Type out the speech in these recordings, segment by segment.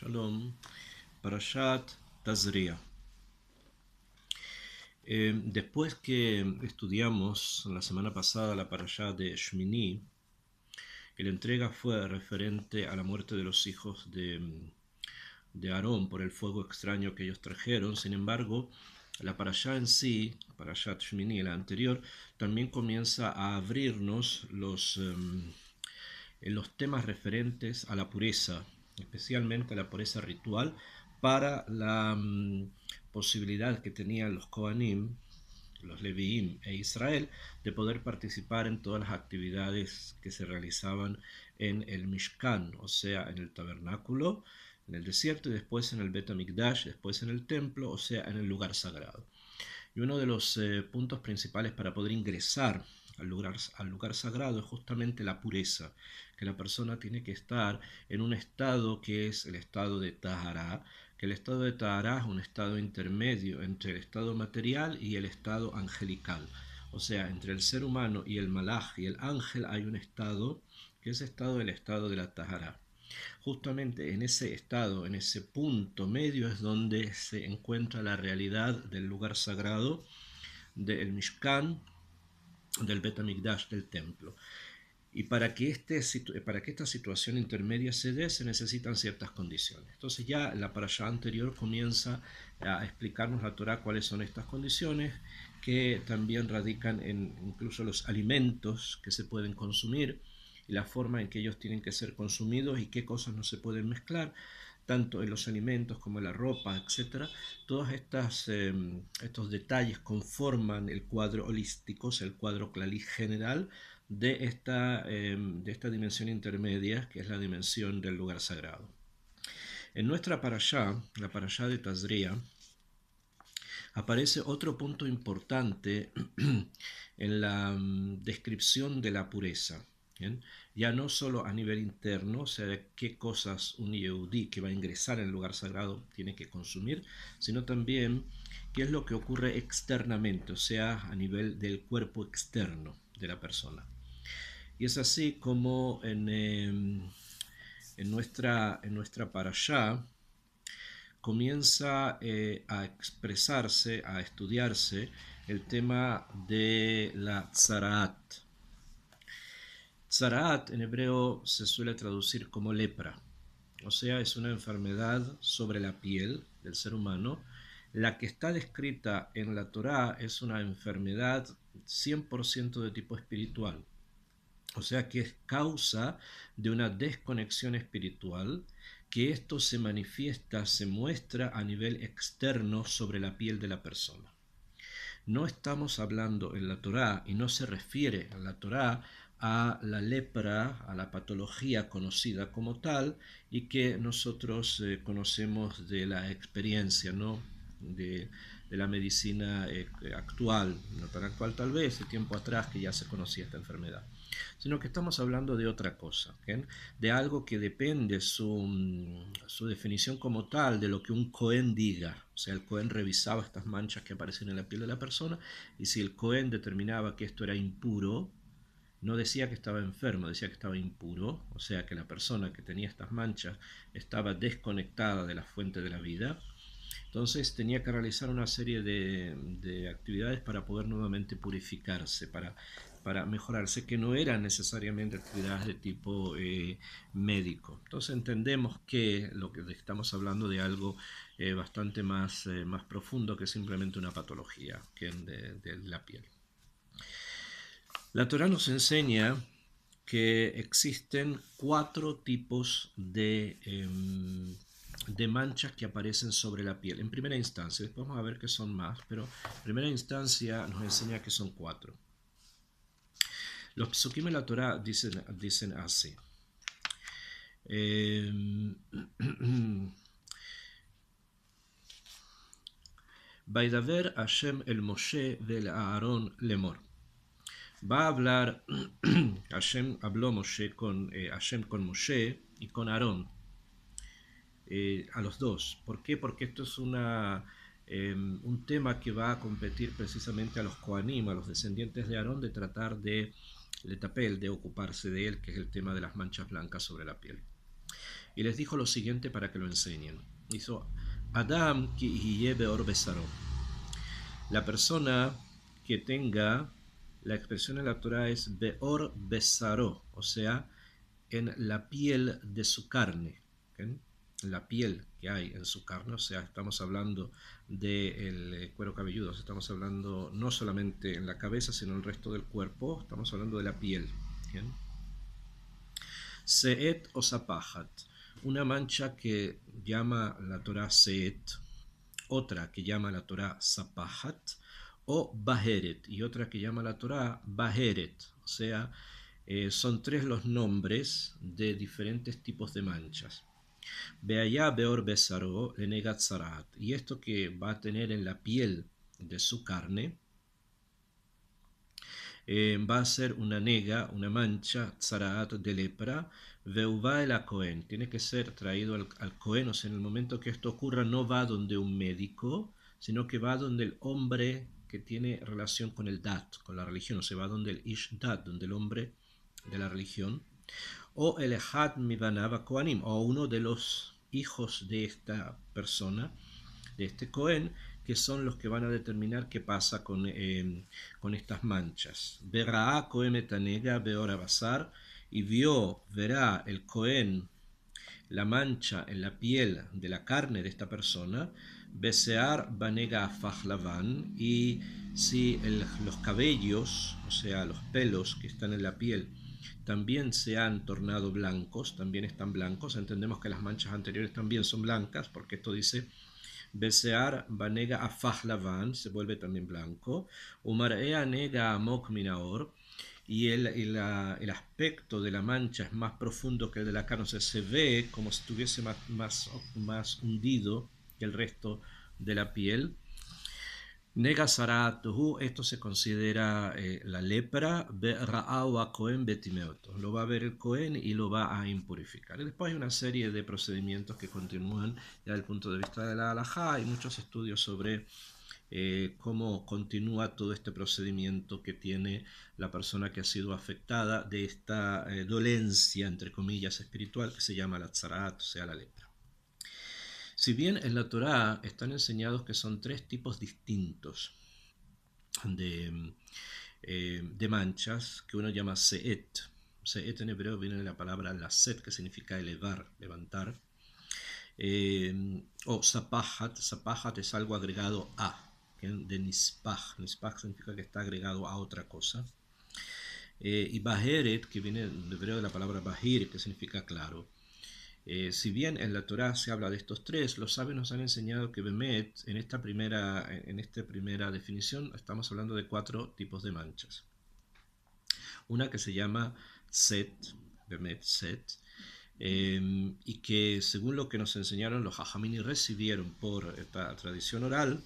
Shalom, Parashat Tazria. Después que estudiamos la semana pasada la Parashat de Shmini, la entrega fue referente a la muerte de los hijos de Aarón por el fuego extraño que ellos trajeron. Sin embargo, la Parashat en sí, Parashat Shmini, la anterior, también comienza a abrirnos los temas referentes a la pureza, especialmente a la pureza ritual, para la posibilidad que tenían los Kohanim, los Leviim e Israel, de poder participar en todas las actividades que se realizaban en el Mishkan, o sea, en el tabernáculo, en el desierto, y después en el Bet HaMikdash, después en el templo, o sea, en el lugar sagrado. Y uno de los puntos principales para poder ingresar al lugar sagrado es justamente la pureza, que la persona tiene que estar en un estado que es el estado de Tahará, que el estado de Tahará es un estado intermedio entre el estado material y el estado angelical. O sea, entre el ser humano y el malaj y el ángel hay un estado que es el estado de la Tahará. Justamente en ese estado, en ese punto medio es donde se encuentra la realidad del lugar sagrado, del Mishkan, del Bet HaMikdash, del templo. Y para que esta situación intermedia se dé, se necesitan ciertas condiciones. Entonces ya la parashá anterior comienza a explicarnos la Torá cuáles son estas condiciones, que también radican en incluso los alimentos que se pueden consumir y la forma en que ellos tienen que ser consumidos y qué cosas no se pueden mezclar, tanto en los alimentos como en la ropa, etc. Todos estos detalles conforman el cuadro holístico, o sea, el cuadro Klalí general de esta dimensión intermedia, que es la dimensión del lugar sagrado. En nuestra parashá, la parashá de Tazria, aparece otro punto importante en la descripción de la pureza. ¿Bien? Ya no solo a nivel interno, o sea, qué cosas un Yehudí que va a ingresar en el lugar sagrado tiene que consumir, sino también qué es lo que ocurre externamente, o sea, a nivel del cuerpo externo de la persona. Y es así como en nuestra parashá comienza a expresarse, a estudiarse el tema de la tzaraat. Tzaraat en hebreo se suele traducir como lepra, o sea, es una enfermedad sobre la piel del ser humano. La que está descrita en la Torá es una enfermedad 100% de tipo espiritual. O sea que es causa de una desconexión espiritual, que esto se manifiesta, se muestra a nivel externo sobre la piel de la persona. No estamos hablando en la Torá, y no se refiere a la Torá a la lepra, a la patología conocida como tal, y que nosotros conocemos de la experiencia, ¿no? de la medicina actual, no tan actual tal vez, de tiempo atrás que ya se conocía esta enfermedad, sino que estamos hablando de otra cosa, ¿okay? De algo que depende su definición como tal de lo que un Cohen diga. O sea, el Cohen revisaba estas manchas que aparecen en la piel de la persona, y si el Cohen determinaba que esto era impuro, no decía que estaba enfermo, decía que estaba impuro, o sea que la persona que tenía estas manchas estaba desconectada de la fuente de la vida. Entonces tenía que realizar una serie de actividades para poder nuevamente purificarse, para mejorarse, que no eran necesariamente actividades de tipo médico. Entonces entendemos que lo que estamos hablando de algo bastante más profundo que simplemente una patología que de la piel. La Torá nos enseña que existen 4 tipos de manchas que aparecen sobre la piel. En primera instancia, después vamos a ver que son más, pero en primera instancia nos enseña que son 4. Los psukim en la Torah dicen así. Vaidaver Hashem el Moshe del Aarón lemor. Va a hablar, Hashem habló Hashem con Moshe y con Aarón, a los dos. ¿Por qué? Porque esto es un tema que va a competir precisamente a los Kohanim, a los descendientes de Aarón, de tratar de ocuparse de él, que es el tema de las manchas blancas sobre la piel. y les dijo lo siguiente para que lo enseñen. Hizo Adam ki yeh beor besaro. La persona que tenga, la expresión en la Torah es beor besaro, o sea, en la piel de su carne. ¿Okay? La piel que hay en su carne, o sea, estamos hablando del cuero cabelludo, estamos hablando no solamente en la cabeza, sino en el resto del cuerpo, estamos hablando de la piel. ¿Okay? Seet o Sapahat, una mancha que llama la Torah Seet, otra que llama la Torah Sapahat, o Baheret, y otra que llama la Torah Baheret, o sea, son tres los nombres de diferentes tipos de manchas. Beaya beor besaro lenegat zarat, y esto que va a tener en la piel de su carne, va a ser una nega, una mancha, tzaraat de lepra, veuva el Cohen, tiene que ser traído al Cohen, o sea, en el momento que esto ocurra no va donde un médico, sino que va donde el hombre que tiene relación con el dat, con la religión, o sea, va donde el ish dat, donde el hombre de la religión, o el ejad mibanav kohanim, o uno de los hijos de esta persona, de este Cohen, que son los que van a determinar qué pasa con estas manchas. Verá Cohen metanega beora basar, y verá el Cohen la mancha en la piel de la carne de esta persona, besear banega fajlavan, y si los cabellos, o sea, los pelos que están en la piel, también se han tornado blancos, también están blancos, entendemos que las manchas anteriores también son blancas, porque esto dice Besear banega afajlavan, se vuelve también blanco. Umarea nega amok minaor, y el aspecto de la mancha es más profundo que el de la carne, o sea, se ve como si estuviese más hundido que el resto de la piel. Nega saratuhu, esto se considera la lepra, ra'au a Cohen betimeoto, lo va a ver el Cohen y lo va a impurificar. Y después hay una serie de procedimientos que continúan ya desde el punto de vista de la halajá, hay muchos estudios sobre cómo continúa todo este procedimiento que tiene la persona que ha sido afectada de esta dolencia, entre comillas, espiritual, que se llama la tzarat, o sea, la lepra. Si bien en la Torá están enseñados que son tres tipos distintos de manchas, que uno llama seet. Seet en hebreo viene de la palabra laset, que significa elevar, levantar. O sapahat, sapahat es algo agregado a, de nispach. Nispach significa que está agregado a otra cosa. Y baheret, que viene en hebreo de la palabra bahir, que significa claro. Si bien en la Torá se habla de estos tres, los sabios nos han enseñado que Bemet, en esta primera definición, estamos hablando de cuatro tipos de manchas. Una que se llama Set, Bemet Set, y que según lo que nos enseñaron los Jajamín y recibieron por esta tradición oral,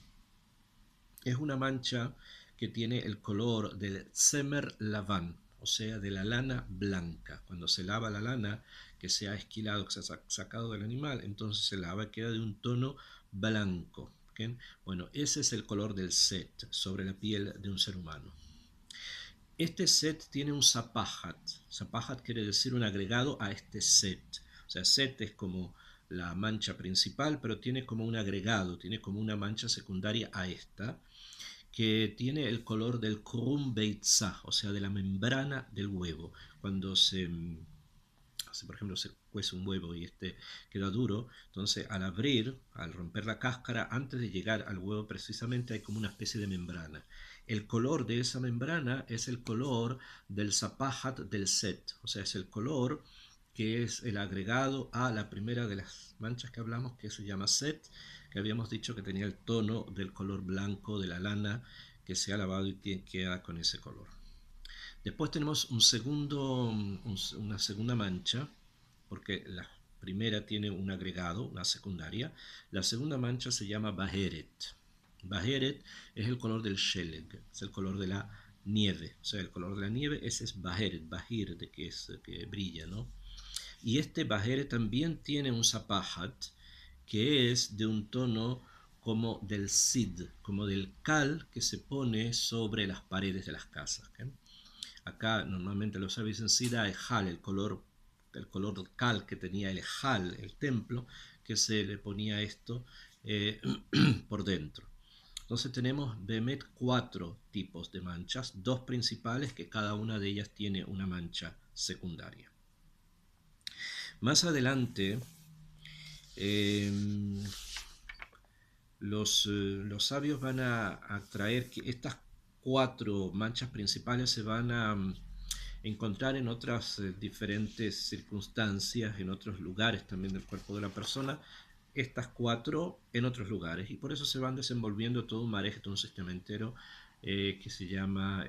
es una mancha que tiene el color del Tzemer Lavan, o sea, de la lana blanca. Cuando se lava la lana que se ha esquilado, que se ha sacado del animal, entonces se lava y queda de un tono blanco. ¿Okay? Bueno, ese es el color del set sobre la piel de un ser humano. Este set tiene un zapahat. Zapahat quiere decir un agregado a este set. O sea, set es como la mancha principal, pero tiene como un agregado, tiene como una mancha secundaria a esta, que tiene el color del krum beitzah, o sea, de la membrana del huevo. Cuando por ejemplo, se cuece un huevo y este queda duro, entonces al abrir, al romper la cáscara, antes de llegar al huevo precisamente hay como una especie de membrana. El color de esa membrana es el color del zapahat del set, o sea, es el color que es el agregado a la primera de las manchas que hablamos, que se llama set, que habíamos dicho que tenía el tono del color blanco de la lana que se ha lavado y queda con ese color. Después tenemos una segunda mancha, porque la primera tiene un agregado, una secundaria. La segunda mancha se llama Baheret. Baheret es el color del sheleg, es el color de la nieve. O sea, el color de la nieve, ese es Baheret, Bahir, de que brilla, ¿no? Y este Baheret también tiene un zapahat, que es de un tono como del sid, como del cal que se pone sobre las paredes de las casas. ¿Okay? Acá normalmente los sabios dicen sida ejal, el color el color cal que tenía el Hal, el templo, que se le ponía esto por dentro. Entonces tenemos Behemet 4 tipos de manchas, dos principales que cada una de ellas tiene una mancha secundaria. Más adelante, los sabios van a traer que estas 4 manchas principales se van a encontrar en otras diferentes circunstancias, en otros lugares también del cuerpo de la persona, estas 4 en otros lugares, y por eso se van desenvolviendo todo un mareje, todo un sistema entero que se llama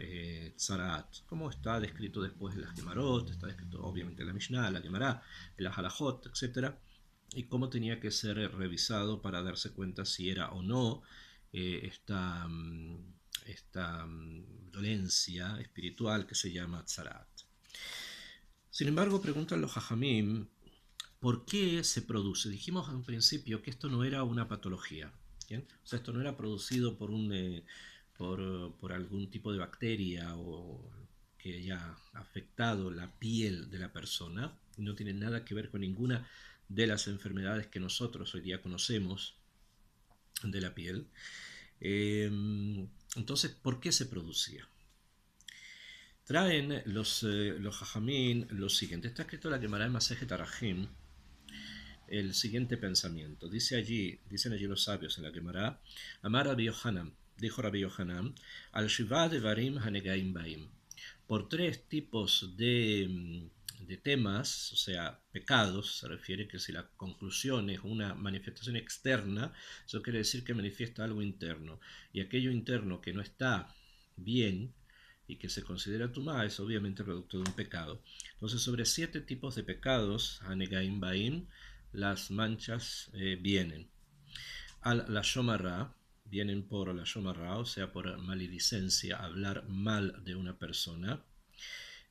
Tzaraat, como está descrito después en las Gemarot, está descrito obviamente en la Mishnah, la Gemara, en las Halajot, etc., y cómo tenía que ser revisado para darse cuenta si era o no esta dolencia espiritual que se llama Tzaraat. Sin embargo, preguntan los Jajamim, ¿por qué se produce? Dijimos en principio que esto no era una patología, ¿bien? O sea, esto no era producido por algún tipo de bacteria o que haya afectado la piel de la persona, no tiene nada que ver con ninguna de las enfermedades que nosotros hoy día conocemos de la piel. Entonces, ¿por qué se producía? Traen los Jajamín lo siguiente. Está escrito en la Gemara de Masejet Arajim el siguiente pensamiento. Dicen allí los sabios en la Gemara, Amar Rabbi Yohanan, dijo Rabbi Yohanan, al Shiva de Varim Hanegaim Baim. Por 3 tipos de temas, o sea, pecados, se refiere que si la conclusión es una manifestación externa, eso quiere decir que manifiesta algo interno. Y aquello interno que no está bien y que se considera tumá es obviamente producto de un pecado. Entonces, sobre 7 tipos de pecados, Hanegaim Baim, las manchas vienen. Al la Shomarra, vienen por la Shomarra, o sea, por maledicencia, hablar mal de una persona.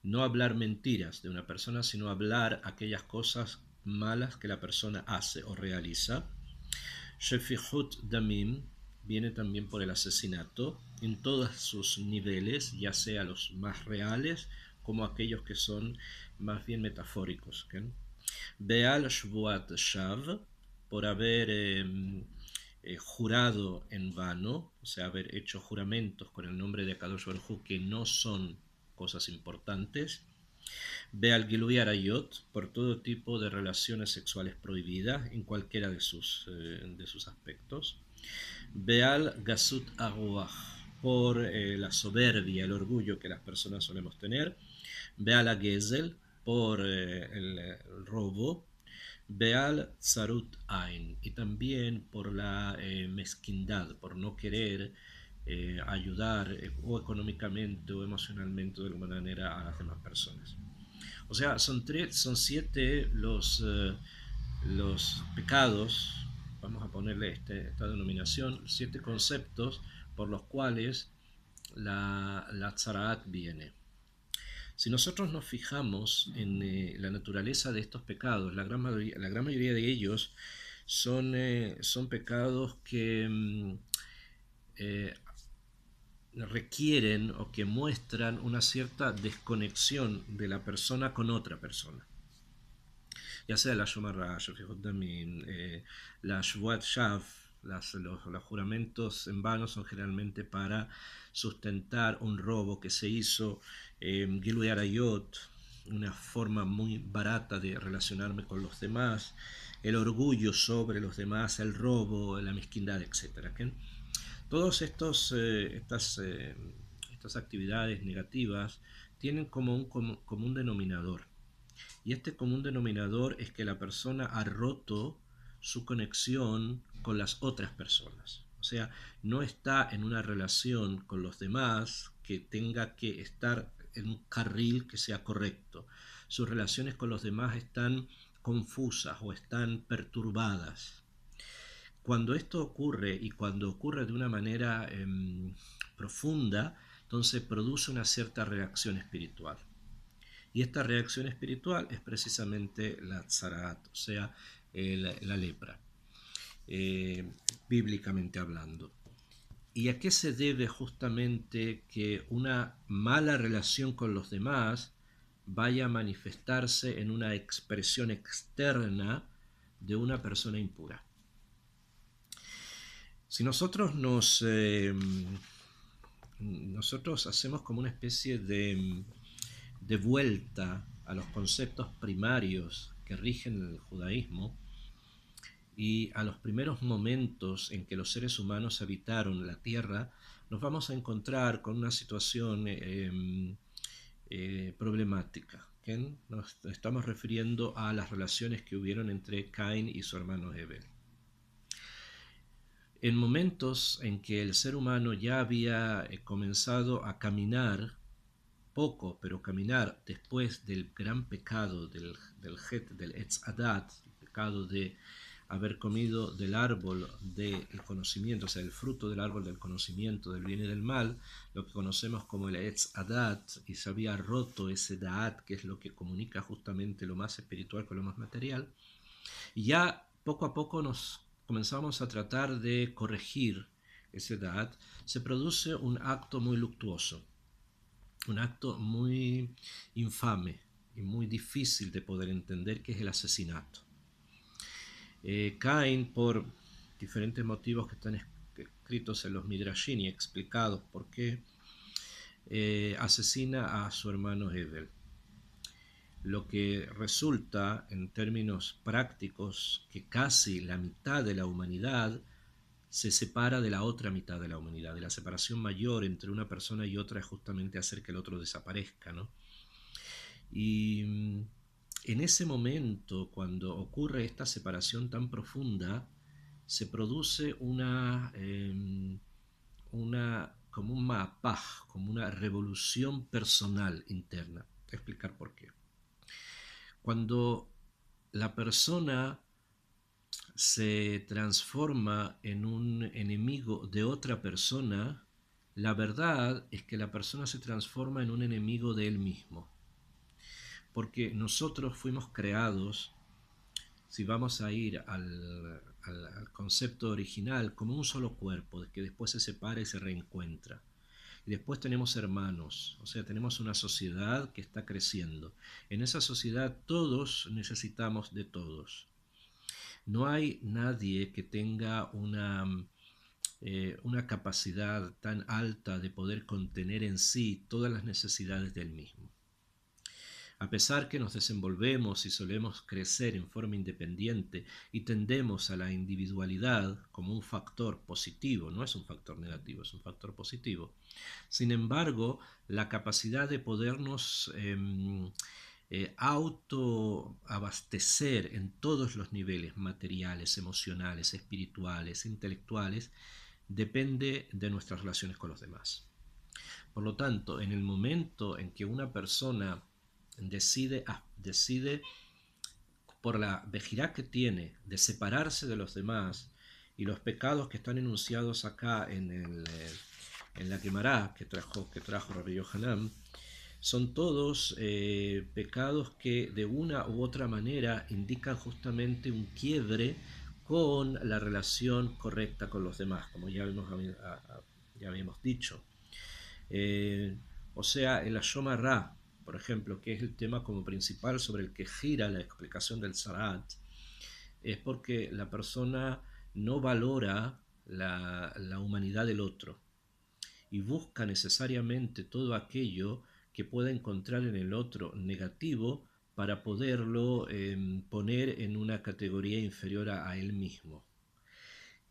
No hablar mentiras de una persona, sino hablar aquellas cosas malas que la persona hace o realiza. Shefihut Damim viene también por el asesinato en todos sus niveles, ya sea los más reales como aquellos que son más bien metafóricos. ¿Okay? Beal Shvuat Shav, por haber jurado en vano, o sea, haber hecho juramentos con el nombre de Kadosh Baruj Hu que no son cosas importantes. Beal Gilui Arayot, por todo tipo de relaciones sexuales prohibidas en cualquiera de sus aspectos. Beal Gasut Aruach, por la soberbia, el orgullo que las personas solemos tener. Beal Gezel, por el robo. Beal Tzarut Ain, y también por la mezquindad, por no querer ayudar o económicamente o emocionalmente de alguna manera a las demás personas. O sea, son 7 los pecados, vamos a ponerle esta denominación, 7 conceptos por los cuales la Tzaraat viene. Si nosotros nos fijamos en la naturaleza de estos pecados, la gran mayoría de ellos son pecados que requieren o que muestran una cierta desconexión de la persona con otra persona. Ya sea la Shomarra, la Shvuat Shav, los juramentos en vano son generalmente para sustentar un robo que se hizo, Gilui Arayot, una forma muy barata de relacionarme con los demás, el orgullo sobre los demás, el robo, la mezquindad, etc. ¿Okay? Todas estas actividades negativas tienen como un común denominador. Y este común denominador es que la persona ha roto su conexión con las otras personas. O sea, no está en una relación con los demás que tenga que estar en un carril que sea correcto. Sus relaciones con los demás están confusas o están perturbadas. Cuando esto ocurre y cuando ocurre de una manera profunda, entonces produce una cierta reacción espiritual. Y esta reacción espiritual es precisamente la tzaraat, o sea, la lepra, bíblicamente hablando. ¿Y a qué se debe justamente que una mala relación con los demás vaya a manifestarse en una expresión externa de una persona impura. Si nosotros hacemos como una especie de vuelta a los conceptos primarios que rigen el judaísmo y a los primeros momentos en que los seres humanos habitaron la tierra, nos vamos a encontrar con una situación problemática. ¿Okay? Nos estamos refiriendo a las relaciones que hubieron entre Caín y su hermano Abel. En momentos en que el ser humano ya había comenzado a caminar, poco, pero caminar después del gran pecado del Etz Adat, el pecado de haber comido del árbol del conocimiento, o sea, el fruto del árbol del conocimiento del bien y del mal, lo que conocemos como el Etz Adat, y se había roto ese Daat, que es lo que comunica justamente lo más espiritual con lo más material, y ya poco a poco nos comenzamos a tratar de corregir ese Daat, se produce un acto muy luctuoso, un acto muy infame y muy difícil de poder entender, que es el asesinato. Caín, por diferentes motivos que están escritos en los Midrashim y explicados por qué, asesina a su hermano Abel. Lo que resulta en términos prácticos que casi la mitad de la humanidad se separa de la otra mitad de la humanidad. Y la separación mayor entre una persona y otra es justamente hacer que el otro desaparezca, ¿no? Y en ese momento, cuando ocurre esta separación tan profunda, se produce como un mapaj, como una revolución personal interna. Voy a explicar por qué. Cuando la persona se transforma en un enemigo de otra persona, la verdad es que la persona se transforma en un enemigo de él mismo. Porque nosotros fuimos creados, si vamos a ir al concepto original, como un solo cuerpo, que después se separa y se reencuentra. Y después tenemos hermanos, o sea, tenemos una sociedad que está creciendo. En esa sociedad todos necesitamos de todos. No hay nadie que tenga una capacidad tan alta de poder contener en sí todas las necesidades del mismo. A pesar que nos desenvolvemos y solemos crecer en forma independiente y tendemos a la individualidad como un factor positivo, no es un factor negativo, es un factor positivo. Sin embargo, la capacidad de podernos autoabastecer en todos los niveles materiales, emocionales, espirituales, intelectuales, depende de nuestras relaciones con los demás. Por lo tanto, en el momento en que una persona decide por la vejidad que tiene de separarse de los demás y los pecados que están enunciados acá en la Gemara que trajo Rabbi Yohanan, son todos pecados que de una u otra manera indican justamente un quiebre con la relación correcta con los demás, como ya habíamos dicho. O sea, el Hayom Hara, por ejemplo, que es el tema como principal sobre el que gira la explicación del Zarat, es porque la persona no valora la humanidad del otro y busca necesariamente todo aquello que pueda encontrar en el otro negativo para poderlo poner en una categoría inferior a él mismo.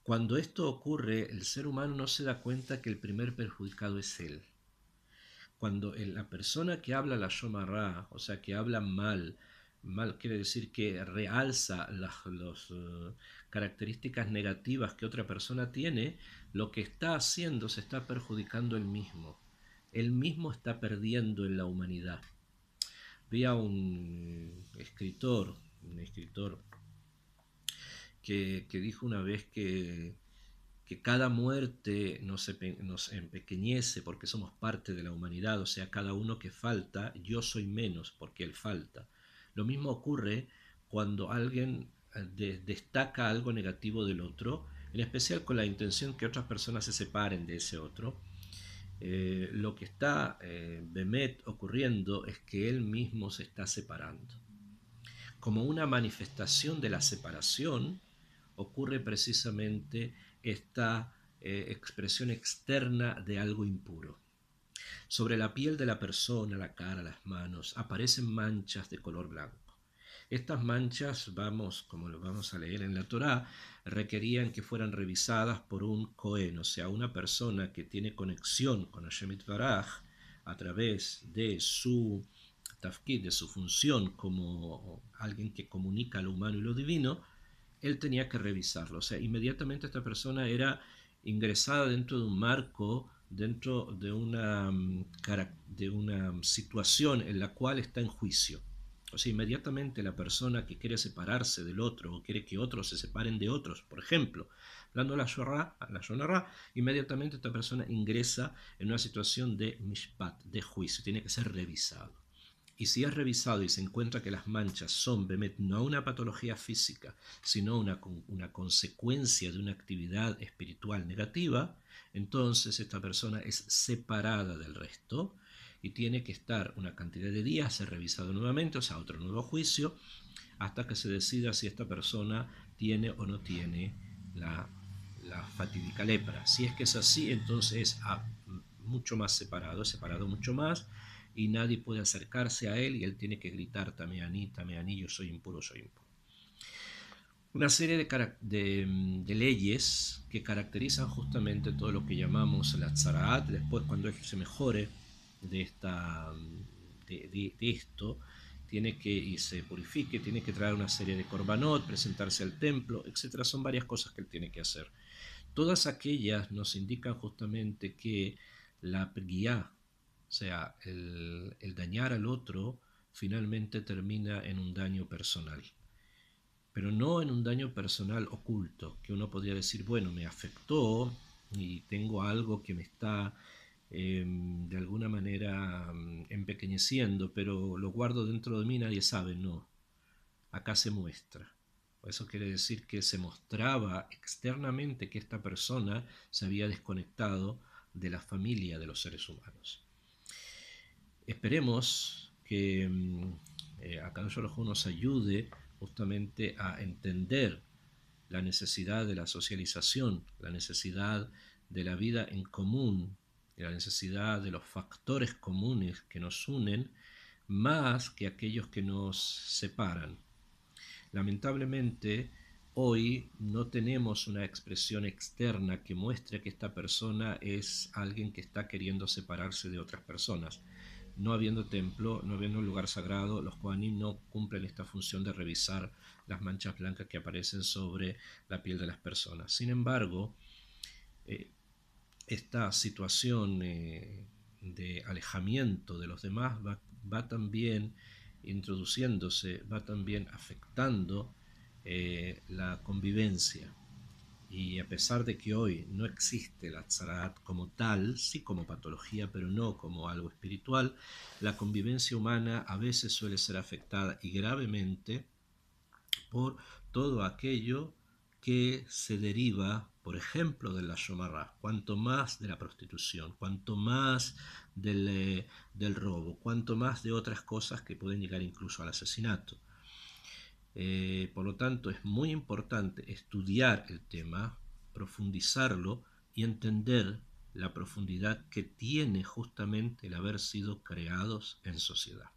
Cuando esto ocurre, el ser humano no se da cuenta que el primer perjudicado es él. Cuando la persona que habla la Shomara, o sea, que habla mal quiere decir que realza las características negativas que otra persona tiene, lo que está haciendo se está perjudicando él mismo. Él mismo está perdiendo en la humanidad. Había un escritor que dijo una vez que cada muerte nos empequeñece porque somos parte de la humanidad, o sea, cada uno que falta, yo soy menos porque él falta. Lo mismo ocurre cuando alguien destaca algo negativo del otro, en especial con la intención que otras personas se separen de ese otro. lo que está Bemet ocurriendo es que él mismo se está separando. Como una manifestación de la separación, ocurre precisamente esta expresión externa de algo impuro. Sobre la piel de la persona, la cara, las manos, aparecen manchas de color blanco. Estas manchas, como lo vamos a leer en la Torá, requerían que fueran revisadas por un Cohen, o sea, una persona que tiene conexión con Hashem Yitbaraj a través de su tafkid, de su función como alguien que comunica lo humano y lo divino. Él tenía que revisarlo. O sea, inmediatamente esta persona era ingresada dentro de un marco, dentro de una situación en la cual está en juicio. O sea, inmediatamente la persona que quiere separarse del otro o quiere que otros se separen de otros, por ejemplo, hablando la Shonará, inmediatamente esta persona ingresa en una situación de mishpat, de juicio, tiene que ser revisado. Y si es revisado y se encuentra que las manchas son no una patología física, sino una consecuencia de una actividad espiritual negativa, entonces esta persona es separada del resto y tiene que estar una cantidad de días, ser revisado nuevamente, o sea, otro nuevo juicio, hasta que se decida si esta persona tiene o no tiene la fatídica lepra. Si es que es así, entonces es mucho más separado, es separado mucho más, y nadie puede acercarse a él y él tiene que gritar Tameaní, yo soy impuro, soy impuro. Una serie de leyes que caracterizan justamente todo lo que llamamos la tzaraat. Después, cuando él se mejore de esto, y se purifique, tiene que traer una serie de korbanot, presentarse al templo, etc. Son varias cosas que él tiene que hacer. Todas aquellas nos indican justamente que la pguiá, o sea, el dañar al otro, finalmente termina en un daño personal. Pero no en un daño personal oculto, que uno podría decir, bueno, me afectó y tengo algo que me está de alguna manera empequeñeciendo, pero lo guardo dentro de mí, nadie sabe, no. Acá se muestra. Eso quiere decir que se mostraba externamente que esta persona se había desconectado de la familia de los seres humanos. Esperemos que Akadosh Baruj Hu nos ayude justamente a entender la necesidad de la socialización, la necesidad de la vida en común, la necesidad de los factores comunes que nos unen, más que aquellos que nos separan. Lamentablemente, hoy no tenemos una expresión externa que muestre que esta persona es alguien que está queriendo separarse de otras personas. No habiendo templo, no habiendo un lugar sagrado, los Kohanim no cumplen esta función de revisar las manchas blancas que aparecen sobre la piel de las personas. Sin embargo, esta situación de alejamiento de los demás va también introduciéndose, va también afectando la convivencia. Y a pesar de que hoy no existe la tzaraat como tal, sí como patología, pero no como algo espiritual, la convivencia humana a veces suele ser afectada y gravemente por todo aquello que se deriva, por ejemplo, de la shomará, cuanto más de la prostitución, cuanto más del robo, cuanto más de otras cosas que pueden llegar incluso al asesinato. Por lo tanto, es muy importante estudiar el tema, profundizarlo y entender la profundidad que tiene justamente el haber sido creados en sociedad.